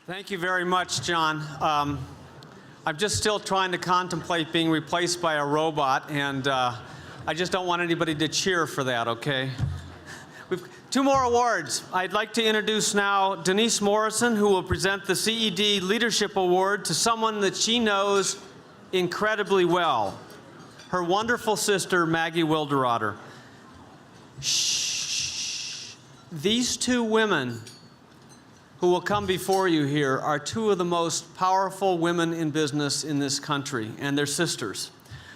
Thank you very much, John. I'm just still trying to contemplate being replaced by a robot, and I just don't want anybody to cheer for that, okay? We've two more awards. I'd like to introduce now Denise Morrison, who will present the CED Leadership Award to someone that she knows incredibly well, her wonderful sister, Maggie Wilderotter. Shh. These two women who will come before you here are two of the most powerful women in business in this country, and they're sisters.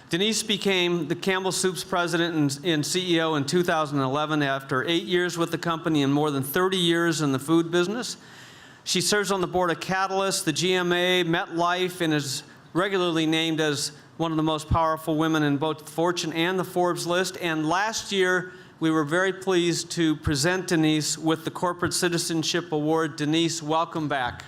Denise became the Campbell Soup's president and CEO in 2011 after 8 years with the company and more than 30 years in the food business. She serves on the board of Catalyst, the GMA, MetLife, and is regularly named as one of the most powerful women in both Fortune and the Forbes list. And last year, we were very pleased to present Denise with the Corporate Citizenship Award. Denise, welcome back.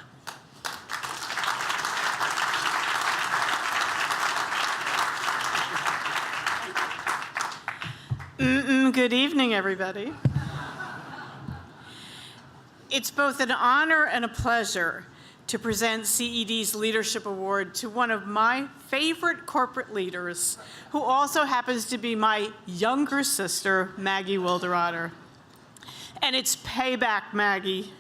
Good evening, everybody. It's both an honor and a pleasure to present CED's Leadership Award to one of my favorite corporate leaders, who also happens to be my younger sister, Maggie Wilderotter. And it's payback, Maggie.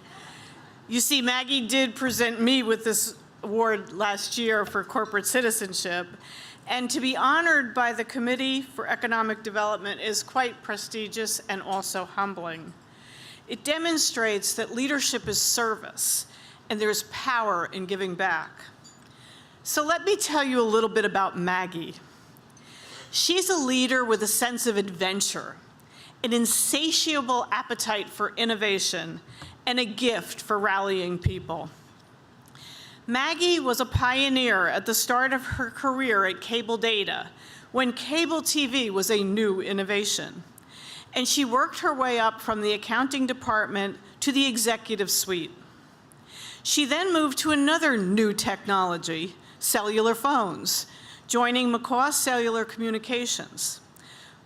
You see, Maggie did present me with this award last year for corporate citizenship, and to be honored by the Committee for Economic Development is quite prestigious and also humbling. It demonstrates that leadership is service, and there's power in giving back. So let me tell you a little bit about Maggie. She's a leader with a sense of adventure, an insatiable appetite for innovation, and a gift for rallying people. Maggie was a pioneer at the start of her career at Cable Data, when cable TV was a new innovation. And she worked her way up from the accounting department to the executive suite. She then moved to another new technology, cellular phones, joining McCaw Cellular Communications.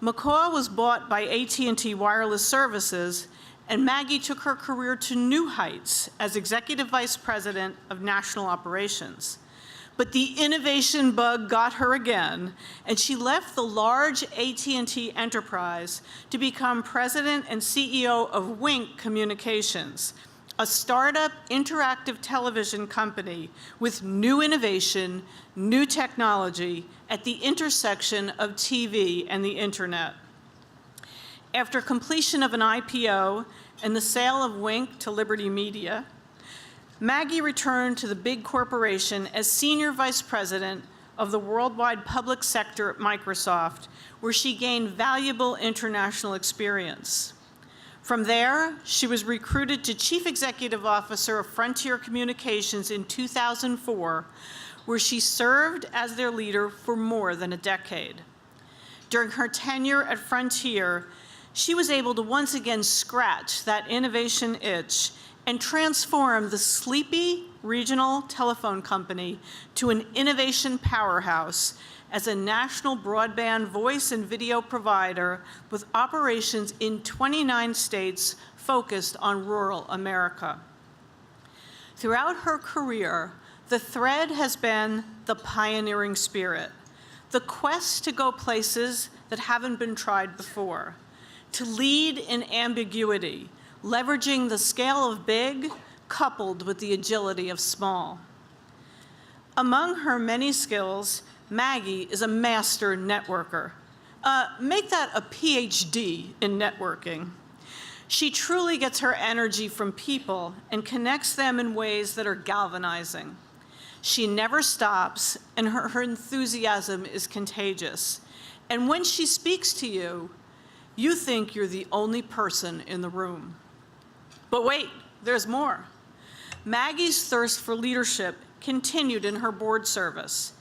McCaw was bought by AT&T Wireless Services, and Maggie took her career to new heights as Executive Vice President of National Operations. But the innovation bug got her again, and she left the large AT&T enterprise to become President and CEO of Wink Communications, a startup interactive television company with new innovation, new technology at the intersection of TV and the internet. After completion of an IPO and the sale of Wink to Liberty Media, Maggie returned to the big corporation as Senior Vice President of the worldwide public sector at Microsoft, where she gained valuable international experience. From there, she was recruited to Chief Executive Officer of Frontier Communications in 2004, where she served as their leader for more than a decade. During her tenure at Frontier, she was able to once again scratch that innovation itch and transform the sleepy regional telephone company to an innovation powerhouse as a national broadband voice and video provider with operations in 29 states focused on rural America. Throughout her career, the thread has been the pioneering spirit, the quest to go places that haven't been tried before, to lead in ambiguity, leveraging the scale of big coupled with the agility of small. Among her many skills, Maggie is a master networker. Make that a PhD in networking. She truly gets her energy from people and connects them in ways that are galvanizing. She never stops, and her enthusiasm is contagious. And when she speaks to you, you think you're the only person in the room. But wait, there's more. Maggie's thirst for leadership continued in her board service.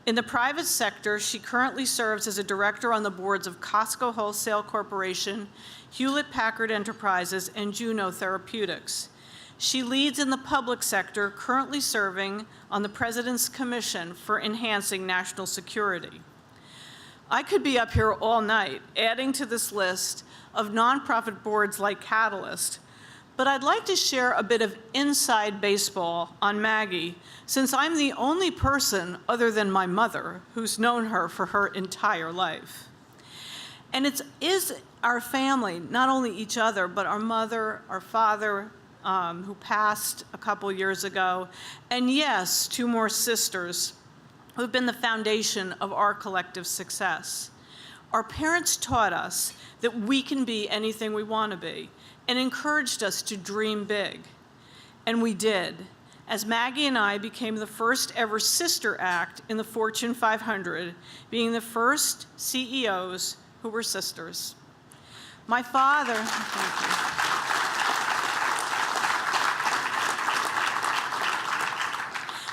In the private sector, she currently serves as a director on the boards of Costco Wholesale Corporation, Hewlett-Packard Enterprises, and Juno Therapeutics. She leads in the public sector, currently serving on the President's Commission for Enhancing National Security. I could be up here all night adding to this list of nonprofit boards like Catalyst, But I'd like to share a bit of inside baseball on Maggie, since I'm the only person other than my mother who's known her for her entire life. And it is our family, not only each other, but our mother, our father, who passed a couple years ago, and yes, 2 more sisters who've been the foundation of our collective success. Our parents taught us that we can be anything we want to be and encouraged us to dream big. And we did, as Maggie and I became the first ever sister act in the Fortune 500, being the first CEOs who were sisters. My father, thank you.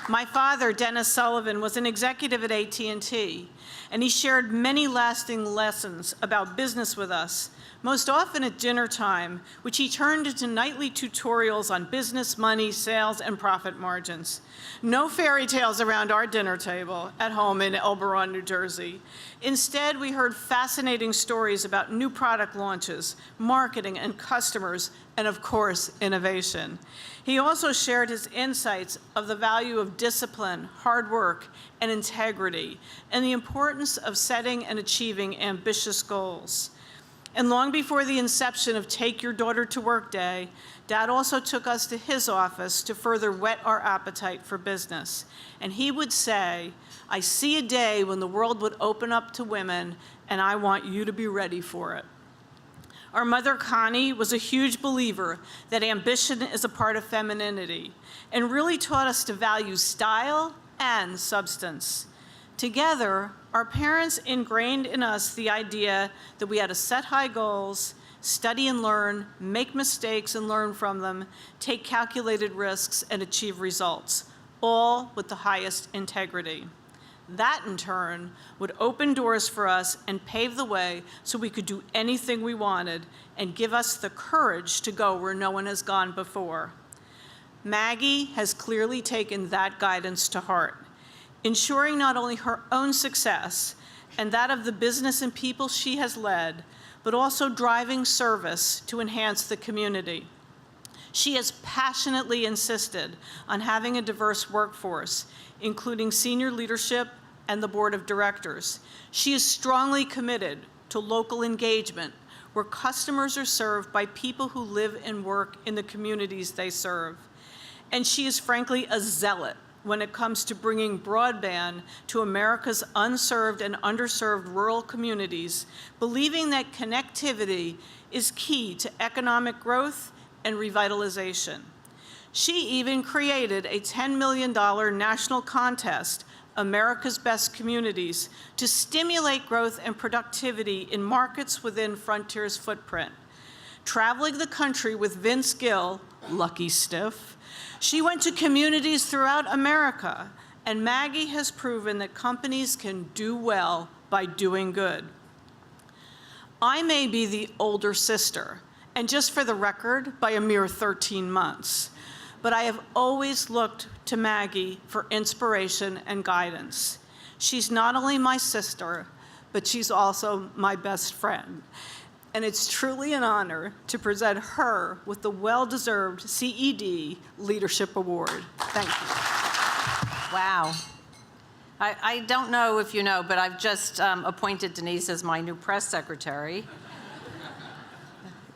My father, Dennis Sullivan, was an executive at AT&T, and he shared many lasting lessons about business with us, most often at dinner time, which he turned into nightly tutorials on business, money, sales, and profit margins. No fairy tales around our dinner table at home in Elberon, New Jersey. Instead, we heard fascinating stories about new product launches, marketing and customers, and of course, innovation. He also shared his insights of the value of discipline, hard work, and integrity, and the importance of setting and achieving ambitious goals. And long before the inception of Take Your Daughter to Work Day, Dad also took us to his office to further whet our appetite for business. And he would say, "I see a day when the world would open up to women, and I want you to be ready for it." Our mother, Connie, was a huge believer that ambition is a part of femininity and really taught us to value style and substance. Together, our parents ingrained in us the idea that we had to set high goals, study and learn, make mistakes and learn from them, take calculated risks, and achieve results, all with the highest integrity. That, in turn, would open doors for us and pave the way so we could do anything we wanted and give us the courage to go where no one has gone before. Maggie has clearly taken that guidance to heart, ensuring not only her own success and that of the business and people she has led, but also driving service to enhance the community. She has passionately insisted on having a diverse workforce, including senior leadership and the board of directors. She is strongly committed to local engagement, where customers are served by people who live and work in the communities they serve. And she is frankly a zealot when it comes to bringing broadband to America's unserved and underserved rural communities, believing that connectivity is key to economic growth and revitalization. She even created a $10 million national contest, America's Best Communities, to stimulate growth and productivity in markets within Frontier's footprint. Traveling the country with Vince Gill, lucky stiff, she went to communities throughout America, and Maggie has proven that companies can do well by doing good. I may be the older sister, and just for the record, by a mere 13 months. But I have always looked to Maggie for inspiration and guidance. She's not only my sister, but she's also my best friend. And it's truly an honor to present her with the well-deserved CED Leadership Award. Thank you. Wow. I don't know if you know, but I've just appointed Denise as my new press secretary.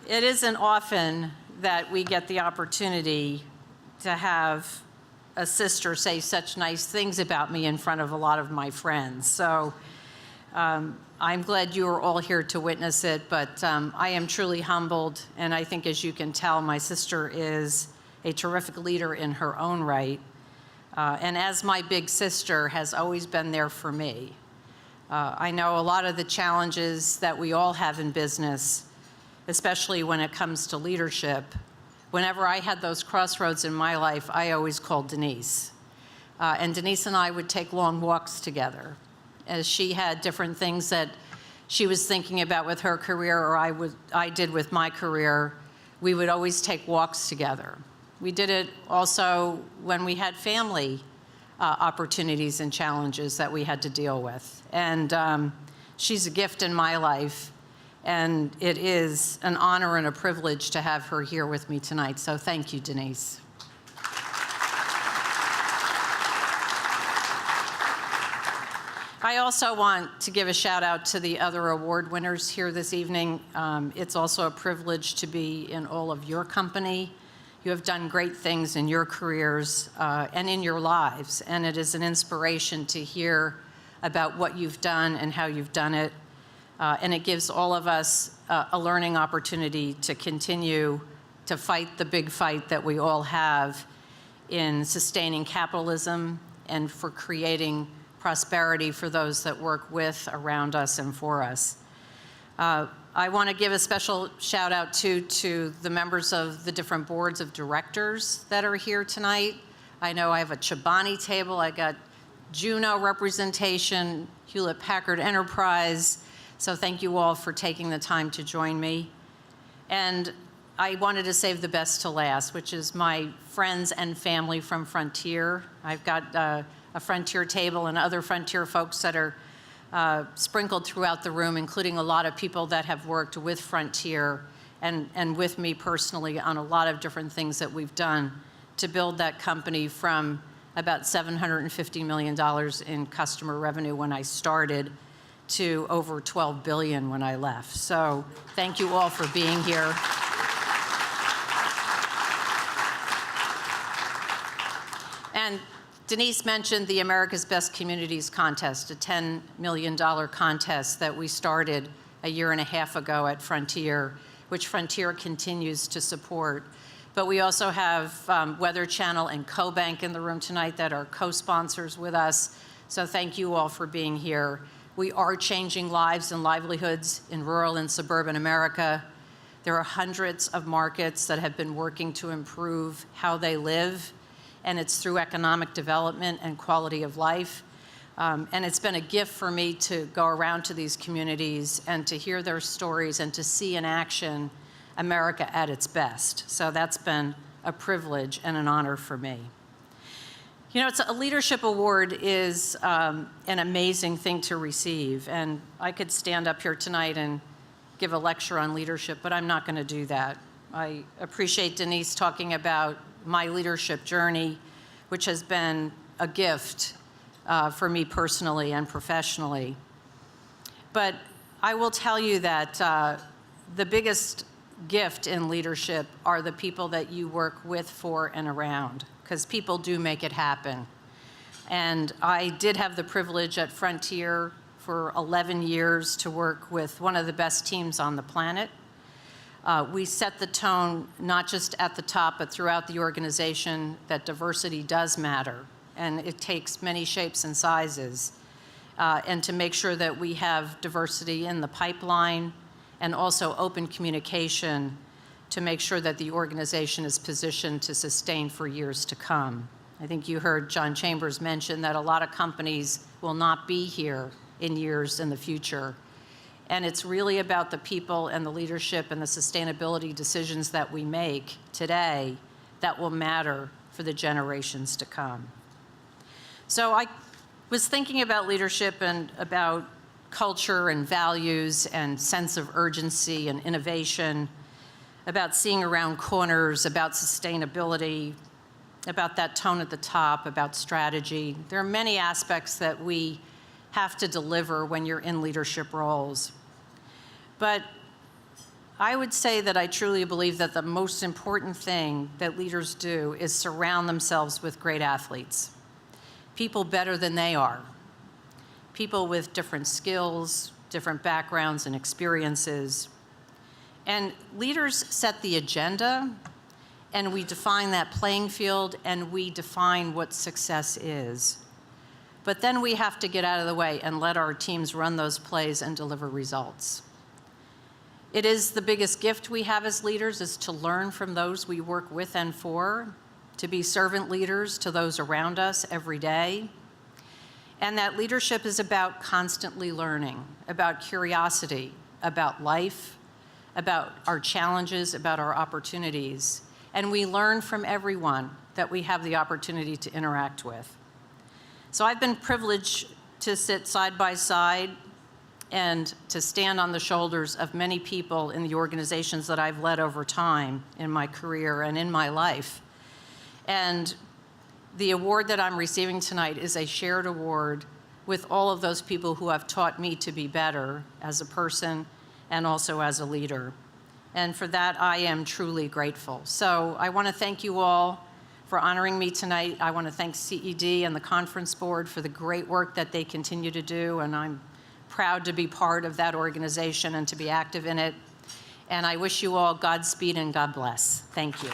It isn't often that we get the opportunity to have a sister say such nice things about me in front of a lot of my friends. So I'm glad you are all here to witness it, but I am truly humbled, and I think, as you can tell, my sister is a terrific leader in her own right, and as my big sister has always been there for me. I know a lot of the challenges that we all have in business, especially when it comes to leadership. Whenever I had those crossroads in my life, I always called Denise. And Denise and I would take long walks together, as she had different things that she was thinking about with her career, or I did with my career. We would always take walks together. We did it also when we had family opportunities and challenges that we had to deal with. And she's a gift in my life. And it is an honor and a privilege to have her here with me tonight. So thank you, Denise. I also want to give a shout out to the other award winners here this evening. It's also a privilege to be in all of your company. You have done great things in your careers and in your lives, and it is an inspiration to hear about what you've done and how you've done it. And it gives all of us a learning opportunity to continue to fight the big fight that we all have in sustaining capitalism and for creating prosperity for those that work with, around us, and for us. I want to give a special shout out to the members of the different boards of directors that are here tonight. I know I have a Chobani table. I got Juno representation, Hewlett Packard Enterprise. So thank you all for taking the time to join me. And I wanted to save the best to last, which is my friends and family from Frontier. I've got a Frontier table and other Frontier folks that are sprinkled throughout the room, including a lot of people that have worked with Frontier and with me personally on a lot of different things that we've done to build that company from about $750 million in customer revenue when I started to over $12 billion when I left. So thank you all for being here. And Denise mentioned the America's Best Communities contest, a $10 million contest that we started a year and a half ago at Frontier, which Frontier continues to support. But we also have Weather Channel and CoBank in the room tonight that are co-sponsors with us. So thank you all for being here. We are changing lives and livelihoods in rural and suburban America. There are hundreds of markets that have been working to improve how they live, and it's through economic development and quality of life. And it's been a gift for me to go around to these communities and to hear their stories and to see in action America at its best. So that's been a privilege and an honor for me. You know, a leadership award is an amazing thing to receive, and I could stand up here tonight and give a lecture on leadership, but I'm not going to do that. I appreciate Denise talking about my leadership journey, which has been a gift for me personally and professionally. But I will tell you that the biggest gift in leadership are the people that you work with, for, and around, because people do make it happen. And I did have the privilege at Frontier for 11 years to work with one of the best teams on the planet. We set the tone, not just at the top, but throughout the organization, that diversity does matter, and it takes many shapes and sizes. And to make sure that we have diversity in the pipeline and also open communication to make sure that the organization is positioned to sustain for years to come. I think you heard John Chambers mention that a lot of companies will not be here in years in the future. And it's really about the people and the leadership and the sustainability decisions that we make today that will matter for the generations to come. So I was thinking about leadership and about culture and values and sense of urgency and innovation, about seeing around corners, about sustainability, about that tone at the top, about strategy. There are many aspects that we have to deliver when you're in leadership roles. But I would say that I truly believe that the most important thing that leaders do is surround themselves with great athletes, people better than they are, people with different skills, different backgrounds and experiences. And leaders set the agenda, and we define that playing field, and we define what success is. But then we have to get out of the way and let our teams run those plays and deliver results. It is the biggest gift we have as leaders, is to learn from those we work with and for, to be servant leaders to those around us every day. And that leadership is about constantly learning, about curiosity, about life, about our challenges, about our opportunities. And we learn from everyone that we have the opportunity to interact with. So I've been privileged to sit side by side and to stand on the shoulders of many people in the organizations that I've led over time in my career and in my life. And the award that I'm receiving tonight is a shared award with all of those people who have taught me to be better as a person and also as a leader. And for that, I am truly grateful. So I want to thank you all for honoring me tonight. I want to thank CED and the Conference Board for the great work that they continue to do, and I'm proud to be part of that organization and to be active in it. And I wish you all Godspeed and God bless. Thank you.